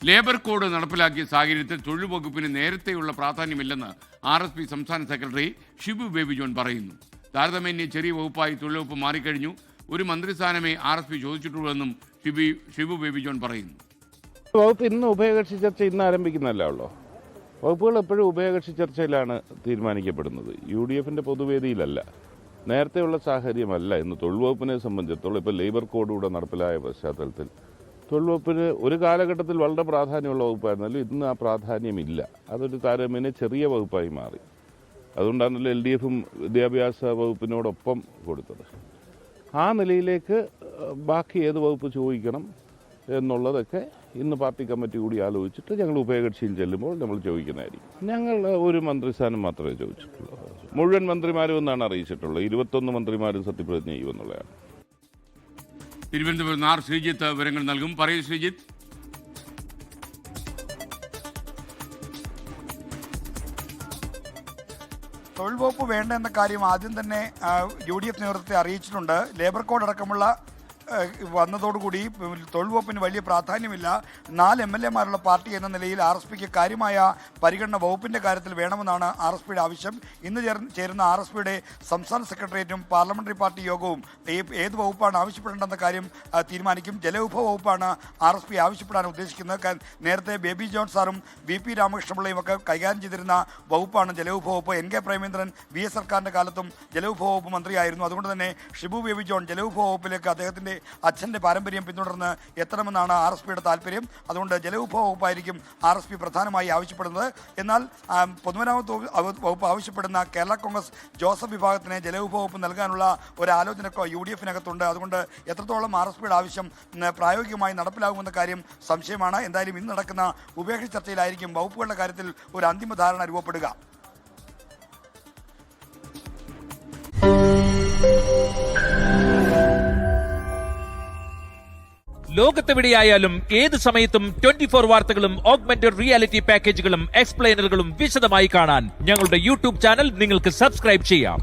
Labour code നടപ്പിലാക്കിയ സാഹചര്യത്തിൽ തൊഴിൽ വകുപ്പിന് നേരത്തെയുള്ള പ്രാധാന്യമില്ലെന്ന് RSP സംസ്ഥാന സെക്രട്ടറി ഷിബു ബേബി ജോൺ പറയുന്നു. താരതമ്യേന ചെറിയ വകുപ്പായി തൊഴിൽ വകുപ്പ് മാറിക്കഴിഞ്ഞു. ഒരു മന്ത്രിസ്ഥാനമേ RSP ചോദിച്ചിട്ടുള്ളൂവെന്നും ഷിബു ബേബി ജോൺ പറയുന്നു. വകുപ്പ് ഇന്ന് ഉഭയകക്ഷി ചർച്ച ഇന്ന് ആരംഭിക്കുന്നതല്ല ഉള്ളൂ. വകുപ്പുകൾ എപ്പോഴും ഉഭയകക്ഷി ചർച്ചയിലാണ് തീരുമാനിക്കപ്പെടുന്നത്. UDFന്റെ പൊതുവേദിയിലല്ല. നേരത്തെയുള്ള സാഹചര്യമല്ല ഇന്ന് തൊഴിൽ വകുപ്പിനെ സംബന്ധിച്ചിടത്തോളം. ഇപ്പോൾ ലേബർ കോഡ് കൂടെ നടപ്പിലായ പശ്ചാത്തലത്തിൽ തൊഴിൽ വകുപ്പിന് ഒരു കാലഘട്ടത്തിൽ വളരെ പ്രാധാന്യമുള്ള വകുപ്പായിരുന്നാലും ഇന്ന് ആ പ്രാധാന്യമില്ല. അതൊരു താരതമ്യേന ചെറിയ വകുപ്പായി മാറി. അതുകൊണ്ടാണല്ലോ LDFും വിദ്യാഭ്യാസ വകുപ്പിനോടൊപ്പം കൊടുത്തത്. ആ നിലയിലേക്ക് ബാക്കി ഏത് വകുപ്പ് ചോദിക്കണം എന്നുള്ളതൊക്കെ ഇന്ന് പാർട്ടി കമ്മിറ്റി കൂടി ആലോചിച്ചിട്ട് ഞങ്ങൾ ഉഭയകക്ഷിയിൽ ചെല്ലുമ്പോൾ നമ്മൾ ചോദിക്കുന്നതായിരിക്കും. ഞങ്ങൾ ഒരു മന്ത്രിസ്ഥാനം മാത്രമേ ചോദിച്ചിട്ടുള്ളൂ. മുഴുവൻ മന്ത്രിമാരും എന്നാണ് അറിയിച്ചിട്ടുള്ളത്. 21 മന്ത്രിമാരും സത്യപ്രതിജ്ഞ ചെയ്യുമെന്നുള്ളതാണ്. തിരുവനന്തപുരം R. ശ്രീജിത്ത് വിവരങ്ങൾ നൽകും. പറയൂ ശ്രീജിത്ത്. തൊഴിൽ വകുപ്പ് വേണ്ട എന്ന കാര്യം ആദ്യം തന്നെ UDF നേതൃത്വത്തെ അറിയിച്ചിട്ടുണ്ട്. ലേബർ കോഡ് അടക്കമുള്ള വന്നതോടുകൂടി തൊഴിൽ വകുപ്പിന് വലിയ പ്രാധാന്യമില്ല. 4 MLA-മാരുള്ള പാർട്ടി എന്ന നിലയിൽ RSPക്ക് കാര്യമായ പരിഗണന വകുപ്പിന്റെ കാര്യത്തിൽ വേണമെന്നാണ് RSPയുടെ ആവശ്യം. ഇന്ന് ചേരുന്ന RSPയുടെ സംസ്ഥാന സെക്രട്ടേറിയറ്റും പാർലമെന്ററി പാർട്ടി യോഗവും ഏത് വകുപ്പാണ് ആവശ്യപ്പെടേണ്ടെന്ന കാര്യം തീരുമാനിക്കും. ജലവിഭവ വകുപ്പാണ് RSP ആവശ്യപ്പെടാൻ ഉദ്ദേശിക്കുന്നത്. നേരത്തെ ബേബി ജോൺ സാറും VP രാമകൃഷ്ണപിള്ളയും ഒക്കെ കൈകാര്യം ചെയ്തിരുന്ന വകുപ്പാണ് ജലവിഭവ വകുപ്പ്. NK പ്രേമേന്ദ്രൻ VS സർക്കാരിന്റെ കാലത്തും ജലവിഭവ വകുപ്പ് മന്ത്രിയായിരുന്നു. അതുകൊണ്ട് തന്നെ ഷിബു ബേബി ജോൺ ജലവിഭവ വകുപ്പിലേക്ക് അദ്ദേഹത്തിന്റെ അച്ഛന്റെ പാരമ്പര്യം പിന്തുടർന്ന് എത്തണമെന്നാണ് RSPയുടെ താല്പര്യം. അതുകൊണ്ട് ജലവിഭവ വകുപ്പായിരിക്കും RSP പ്രധാനമായി ആവശ്യപ്പെടുന്നത്. എന്നാൽ പൊതുമരാമത്ത് വകുപ്പ് ആവശ്യപ്പെടുന്ന കേരള കോൺഗ്രസ് ജോസഫ് വിഭാഗത്തിന് ജലവിഭവ വകുപ്പ് നൽകാനുള്ള ഒരു ആലോചന UDFനകത്തുണ്ട്. അതുകൊണ്ട് എത്രത്തോളം RSPയുടെ ആവശ്യം പ്രായോഗികമായി നടപ്പിലാകുമെന്ന കാര്യം സംശയമാണ്. എന്തായാലും ഇന്ന് നടക്കുന്ന ഉഭയകക്ഷി ചർച്ചയിലായിരിക്കും വകുപ്പുകളുടെ കാര്യത്തിൽ ഒരു അന്തിമ ധാരണ രൂപപ്പെടുക. ലോകത്തെവിടെയായാലും ഏത് സമയത്തും 24 വാർത്തകളും ഓഗ്മെന്റഡ് റിയാലിറ്റി പാക്കേജുകളും എക്സ്പ്ലെയിനറുകളും വിശദമായി കാണാൻ ഞങ്ങളുടെ YouTube ചാനൽ നിങ്ങൾക്ക് സബ്സ്ക്രൈബ് ചെയ്യാം.